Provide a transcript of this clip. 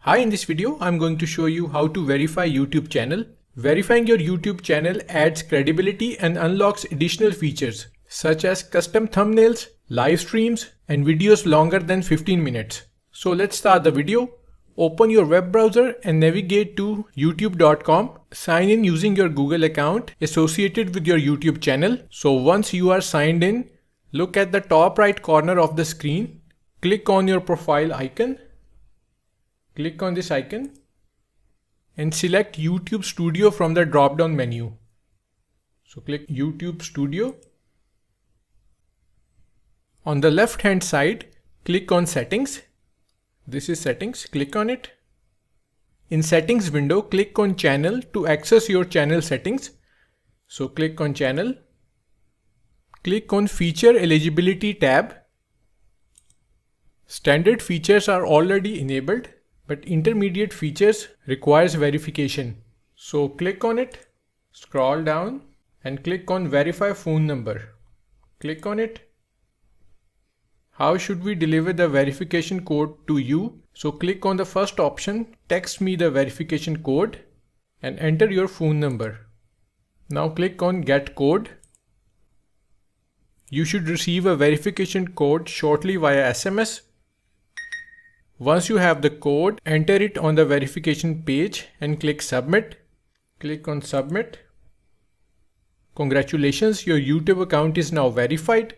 Hi, in this video, I'm going to show you how to verify YouTube channel. Verifying your YouTube channel adds credibility and unlocks additional features such as custom thumbnails, live streams, and videos longer than 15 minutes. So let's start the video. Open your web browser and navigate to youtube.com. Sign in using your Google account associated with your YouTube channel. So once you are signed in, look at the top right corner of the screen. Click on your profile icon. Click on this icon and select YouTube Studio from the drop-down menu. So click YouTube Studio. On the left hand side, click on Settings. This is Settings. Click on it. In Settings window, click on Channel to access your channel settings. So click on Channel. Click on Feature Eligibility tab. Standard features are already enabled, but intermediate features requires verification. So click on it, scroll down and click on Verify phone number. Click on it. How should we deliver the verification code to you? So click on the first option, text me the verification code and enter your phone number. Now click on Get Code. You should receive a verification code shortly via SMS. Once you have the code, enter it on the verification page and click Submit. Click on Submit. Congratulations, your YouTube account is now verified.